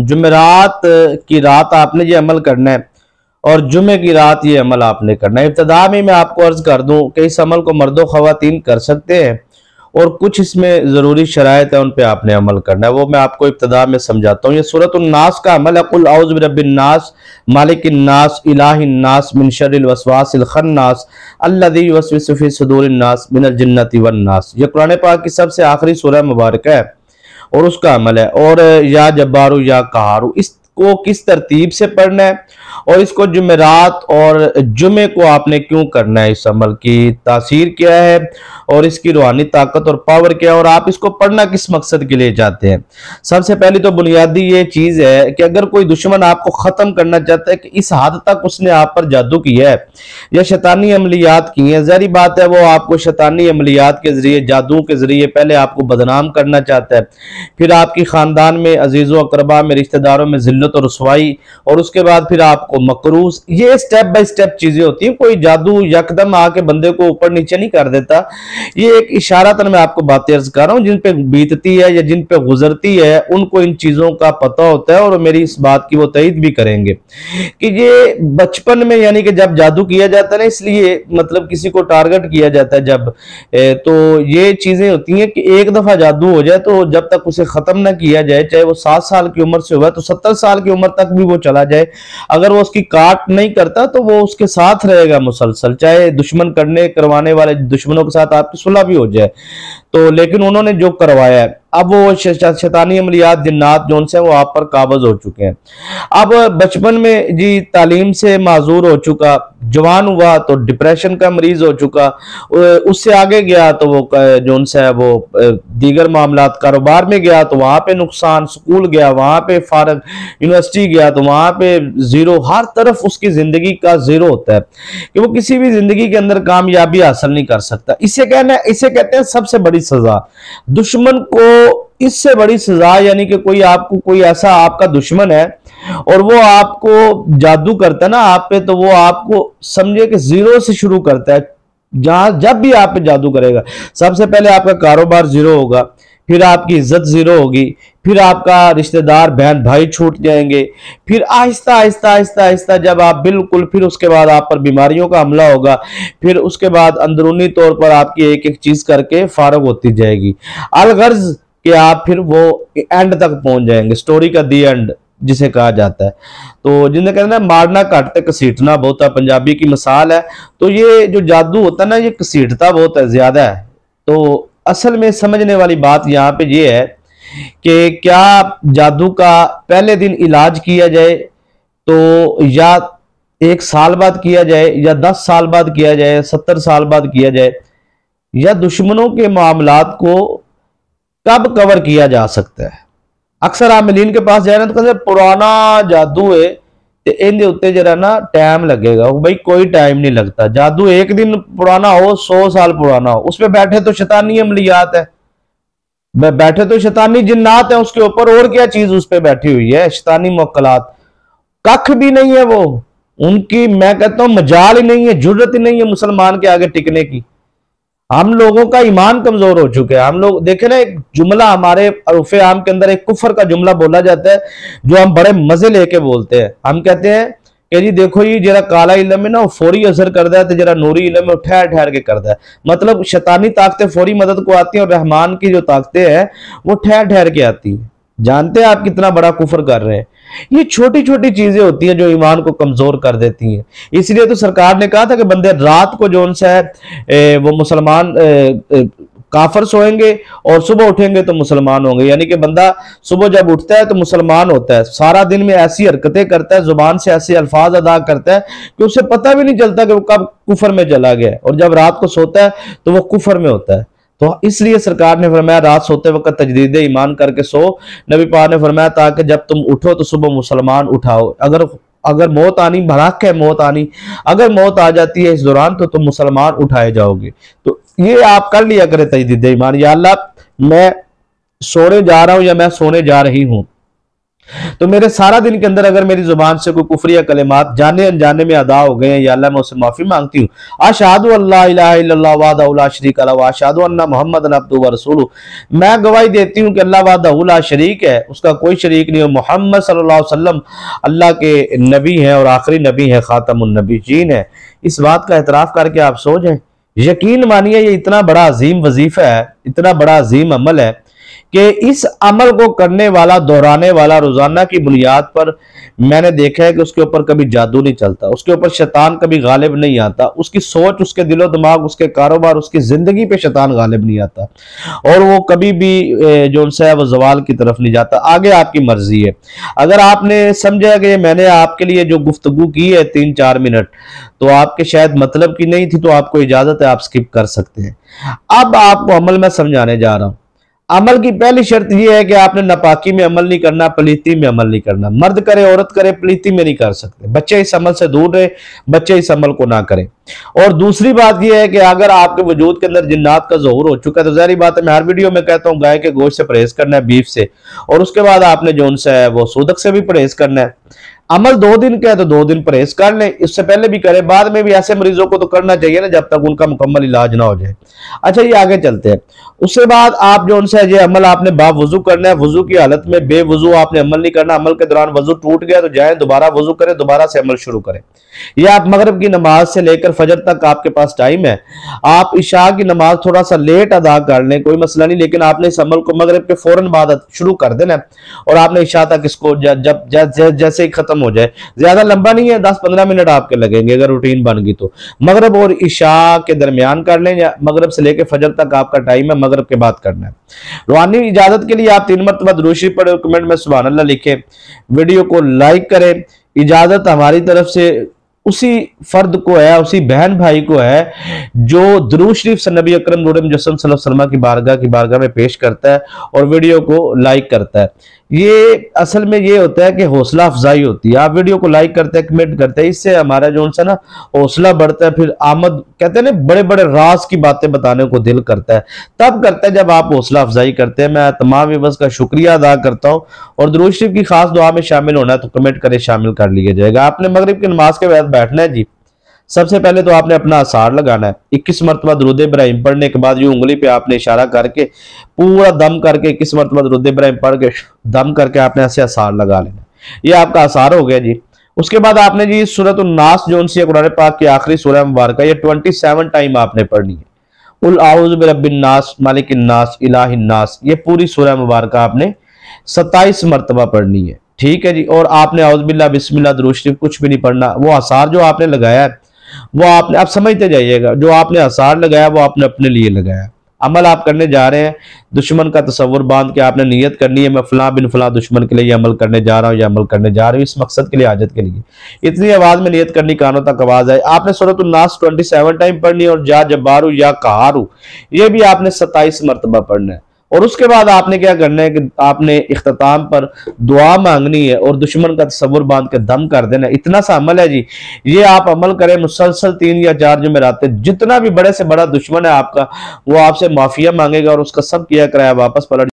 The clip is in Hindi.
जुमेरात की रात आपने ये अमल करना है और जुमे की रात ये अमल आपने करना है। इब्तदा में मैं आपको अर्ज कर दूं कि इस अमल को मर्दो ख़वातीन कर सकते हैं और कुछ इसमें ज़रूरी शराइत है, उन पे आपने अमल करना है। वो मैं आपको इब्तदा में समझाता हूँ। ये सूरतुन नास का अमल है। कुल औज़ु बिरब्बिन नास मालिकिन नास इलाहिन नास मिन शर्रिल वसवासिल खन्नास अल्लज़ी युवस्विसु फ़ी सुदूरिन नास मिनल जिन्नति वन नास। ये कुरान पाक की सबसे आखिरी सूरह मुबारक है और उसका अमल है। और या जब्बारू या कहारू, इसको किस तरतीब से पढ़ना है और इसको जुमेरात और जुमे को आपने क्यों करना है, इस अमल की तासीर क्या है और इसकी रूहानी ताकत और पावर क्या है और आप इसको पढ़ना किस मकसद के लिए चाहते हैं। सबसे पहली तो बुनियादी ये चीज है कि अगर कोई दुश्मन आपको खत्म करना चाहता है कि इस हद तक उसने आप पर जादू किया है या शैतानी अमलियात की है, ज़ाहिर बात है वो आपको शैतानी अमलियात के जरिए, जादू के जरिए पहले आपको बदनाम करना चाहता है, फिर आपकी खानदान में अजीज़ों अकरबा में रिश्तेदारों में जिल्लत और रुसवाई, और उसके बाद फिर आपको मकरूज। ये स्टेप बाय स्टेप चीजें होती हैं। कोई जादू यकदम आके बंदे को ऊपर नीचे नहीं कर देता। ये एक इशारतन मैं आपको बातें अर्ज कर रहा हूँ, जिन पे बीतती है या जिन पे गुजरती है उनको इन चीजों का पता होता है और मेरी इस बात की वो तईद भी करेंगे कि ये बचपन में, यानी कि जब जादू किया जाता है ना, इसलिए मतलब किसी को टारगेट किया जाता है जब, तो ये चीजें होती हैं कि एक दफा जादू हो जाए तो जब तक उसे खत्म ना किया जाए, चाहे वो 7 साल की उम्र से हुआ तो 70 साल की उम्र तक भी वो चला जाए, अगर वो उसकी काट नहीं करता तो वो उसके साथ रहेगा मुसलसल, चाहे दुश्मन करवाने वाले दुश्मनों के साथ आपकी सुलह भी हो जाए। तो लेकिन उन्होंने जो करवाया है, अब वो शैतानी अमलियात जिन्नात जो उनसे वो आप पर काबज हो चुके हैं। अब बचपन में जी तालीम से माजूर हो चुका, जवान हुआ तो डिप्रेशन का मरीज हो चुका, उससे आगे गया तो वो जो उनसे वो दीगर मामलात, कारोबार में गया तो वहां पे नुकसान, स्कूल गया वहां पे फारग, यूनिवर्सिटी गया तो वहां पे जीरो, हर तरफ उसकी जिंदगी का जीरो होता है कि वो किसी भी जिंदगी के अंदर कामयाबी हासिल नहीं कर सकता। इसे कहते हैं सबसे बड़ी सजा। दुश्मन को इससे बड़ी सजा, यानी कि कोई ऐसा आपका दुश्मन है और वो आपको जादू करता है ना आप पे, तो वो आपको समझे कि जीरो से शुरू करता है। जब भी आप पे जादू करेगा, सबसे पहले आपका कारोबार जीरो होगा, फिर आपकी इज्जत जीरो होगी, फिर आपका रिश्तेदार बहन भाई छूट जाएंगे, फिर आहिस्ता आहिस्ता आहिस्ता आहिस्ता जब आप बिल्कुल, फिर उसके बाद आप पर बीमारियों का हमला होगा, फिर उसके बाद अंदरूनी तौर पर आपकी एक एक चीज करके फारग होती जाएगी, अलगर्ज कि आप फिर वो एंड तक पहुंच जाएंगे, स्टोरी का दी एंड जिसे कहा जाता है। तो जिन्हें कहना है मारना घट ते घसीटना बहुत है, पंजाबी की मिसाल है। तो ये जो जादू होता है ना, ये घसीटता बहुत है, ज्यादा है। तो असल में समझने वाली बात यहाँ पे ये है कि क्या जादू का पहले दिन इलाज किया जाए तो या 1 साल बाद किया जाए या 10 साल बाद किया जाए, 70 साल बाद किया जाए, या दुश्मनों के मामलात को कब कवर किया जा सकता है। अक्सर आप मिलीन के पास जाए ना तो कहते पुराना जादू है ते इनके उत्ते जरा ना टाइम लगेगा। भाई कोई टाइम नहीं लगता। जादू एक दिन पुराना हो, 100 साल पुराना हो, उस पे बैठे तो शैतानी अमलियात है, बैठे तो शैतानी जिन्नात है उसके ऊपर, और क्या चीज उस पे बैठी हुई है, शैतानी मुवक्कलात, कख भी नहीं है वो उनकी। मैं कहता हूं मजाल ही नहीं है, जुर्रत ही नहीं है मुसलमान के आगे टिकने की। हम लोगों का ईमान कमजोर हो चुके हैं। हम लोग देखे ना, एक जुमला हमारे अरूफे आम के अंदर एक कुफर का जुमला बोला जाता है जो हम बड़े मजे लेके बोलते हैं। हम कहते हैं कि जी देखो ये जरा काला इलम है ना वो फौरी असर करता है, तो जरा नूरी इलम है वो ठहर ठहर के करता है। मतलब शैतानी ताकतें फौरी मदद को आती हैं और रहमान की जो ताकतें हैं वो ठहर ठहर के आती हैं। जानते हैं आप कितना बड़ा कुफर कर रहे हैं। ये छोटी छोटी चीजें होती हैं जो ईमान को कमजोर कर देती हैं। इसलिए तो सरकार ने कहा था कि बंदे रात को जो उनसे है वो मुसलमान काफर सोएंगे और सुबह उठेंगे तो मुसलमान होंगे। यानी कि बंदा सुबह जब उठता है तो मुसलमान होता है, सारा दिन में ऐसी हरकतें करता है, जुबान से ऐसे अल्फाज अदा करता है कि उसे पता भी नहीं चलता कि वो कब कुफर में चला गया, और जब रात को सोता है तो वो कुफर में होता है। तो इसलिए सरकार ने फरमाया रात सोते वक्त तजदीद ईमान करके सो। नबी पाक ने फरमाया ताकि जब तुम उठो तो सुबह मुसलमान उठाओ। अगर मौत आनी, भड़क है मौत आनी, अगर मौत आ जाती है इस दौरान तो तुम मुसलमान उठाए जाओगे। तो ये आप कर लिया करें तजदीद ईमान, या अल्लाह मैं सोने जा रहा हूं या मैं सोने जा रही हूं, तो मेरे सारा दिन के अंदर अगर मेरी जुबान से कोई कुफरी या कलिमात जाने अनजाने में अदा हो गए हैं, या अल्लाह मैं उससे माफी मांगती हूँ। अशहदु अल्ला इलाहा इल्लल्लाह वहदहु ला शरीका लहु व अशहदु अन्ना मुहम्मदन अब्दुहु व रसूलुहु, मैं गवाही देती हूँ कि अल्लाह वहदहु ला शरीक है, उसका कोई शरीक नहीं है, मोहम्मद सल्लल्लाहु अलैहि वसल्लम अल्लाह के नबी हैं और आखिरी नबी है, खातमुन नबीयीन है। इस बात का एतराफ करके आप सो जाएं। यकीन मानिए ये इतना बड़ा अजीम वजीफा है, इतना बड़ा अजीम अमल है कि इस अमल को करने वाला, दोहराने वाला रोजाना की बुनियाद पर मैंने देखा है कि उसके ऊपर कभी जादू नहीं चलता, उसके ऊपर शैतान कभी गालिब नहीं आता, उसकी सोच, उसके दिलो दिमाग, उसके कारोबार, उसकी जिंदगी पे शैतान गालिब नहीं आता, और वो कभी भी जो उनसे है वो जवाल की तरफ नहीं जाता। आगे आपकी मर्जी है। अगर आपने समझा कि मैंने आपके लिए जो गुफ्तगू की है 3-4 मिनट तो आपके शायद मतलब की नहीं थी, तो आपको इजाजत है, आप स्किप कर सकते हैं। अब आपको अमल में समझाने जा रहा हूं। अमल की पहली शर्त यह है कि आपने नापाकी में अमल नहीं करना, पलीती में अमल नहीं करना। मर्द करे औरत करे, पलीती में नहीं कर सकते। बच्चे इस अमल से दूर रहे, बच्चे इस अमल को ना करें। और दूसरी बात यह है कि अगर आपके वजूद के अंदर जिन्नात का ज़हूर हो चुका है तो ज़ाहिर बात है, मैं हर वीडियो में कहता हूं गाय के गोश्त से परहेज करना है, बीफ से, और उसके बाद आपने जो उनसे है वो सूदक से भी परहेज करना है। अमल 2 दिन का है तो 2 दिन परहेज कर लें, इससे पहले भी करें, बाद में भी। ऐसे मरीजों को तो करना चाहिए ना जब तक उनका मुकम्मल इलाज ना हो जाए। अच्छा, ये आगे चलते हैं। उसके बाद आप जो उनसे ये अमल आपने बावुजू करना है, वजू की हालत में बेवजू आपने अमल नहीं करना। अमल के दौरान वजू टूट गया तो जाए दोबारा वजू करें, दोबारा से अमल शुरू करें। या आप मगरिब की नमाज से लेकर फजर तक आपके पास टाइम है, आप इशा की नमाज थोड़ा सा लेट अदा कर लें, कोई मसला नहीं, लेकिन आपने इस अमल को मगरिब के फौरन बाद शुरू कर देना है और आपने इशा तक इसको जब जैसे ही खत्म हो जाए, ज्यादा लंबा नहीं है, 10-15 मिनट आपके लगेंगे अगर रूटीन बन गई तो। मगरिब और इशा के दरमियान कर लें, या मगरिब से लेकर फजर तक आपका टाइम है, मगरिब के बाद करना है। रूहानी इजाजत के लिए आप 3 मरतबा दुरूद शरीफ पढ़े, कमेंट में सुभान अल्लाह लिखें, वीडियो को लाइक करें। इजाजत हमारी तरफ से उसी फर्द को है, उसी बहन भाई को है जो दुरूद शरीफ से नबी अकरम नूर मुजस्सम सल्लल्लाहु अलैहि वसल्लम की बारगाह में पेश करता है और वीडियो को लाइक करता है। ये असल में ये होता है कि हौसला अफजाई होती है। आप वीडियो को लाइक करते हैं, कमेंट करते हैं, इससे हमारा जो है ना हौसला बढ़ता है। फिर आमद कहते हैं ना, बड़े बड़े राज की बातें बताने को दिल करता है, तब करता है जब आप हौसला अफजाई करते हैं। मैं तमाम व्यूअर्स का शुक्रिया अदा करता हूँ। और दुरूद शरीफ की खास दुआ में शामिल होना है तो कमेंट करें, शामिल कर लिया जाएगा। आपने मगरिब की नमाज के बाद बैठना है जी। सबसे पहले तो आपने अपना आसार लगाना है। 21 मरतबा दुरूद इब्राहिम पढ़ने के बाद यूं उंगली पे आपने इशारा करके पूरा दम करके 21 मरतबा दुरूद इब्राहिम पढ़ के दम करके आपने ऐसे आसार लगा लेना। ये आपका आसार हो गया जी। उसके बाद आपने जी सूरतुन नास जो उनसे कुरान पाक की आखिरी सूरह मुबारक है, ये 27 टाइम आपने पढ़नी है। उल आऊज़ु बिरब्बिन नास मालिकिन नास इलाहिन नास, ये पूरी सूरह मुबारक आपने 27 मरतबा पढ़नी है। ठीक है जी। और आपने औज़ बिल्लाह बिस्मिल्लाह दुरूद शरीफ कुछ भी नहीं पढ़ना। वो आसार जो आपने लगाया है वो आपने, आप समझते जाइएगा, जो आपने आसार लगाया वो आपने अपने लिए लगाया। अमल आप करने जा रहे हैं, दुश्मन का तस्वुर बांध के आपने नियत करनी है, मैं फलां बिन फलां दुश्मन के लिए ये अमल करने जा रहा हूँ या अमल करने जा रही हूँ, इस मकसद के लिए, हाजत के लिए। इतनी आवाज में नियत करनी, कानों तक आवाज आए। आपने सूरतुन नास 27 टाइम पढ़नी है और जा जब्बारू या कहारू ये भी आपने 27 मरतबा पढ़ना है। और उसके बाद आपने क्या करना है कि आपने इख्तिताम पर दुआ मांगनी है और दुश्मन का तस्वुर बांध के दम कर देना। इतना सा अमल है जी। ये आप अमल करें मुसलसल 3 या 4 जुमेरात, जितना भी बड़े से बड़ा दुश्मन है आपका वो आपसे माफिया मांगेगा और उसका सब किया कराया वापस पलट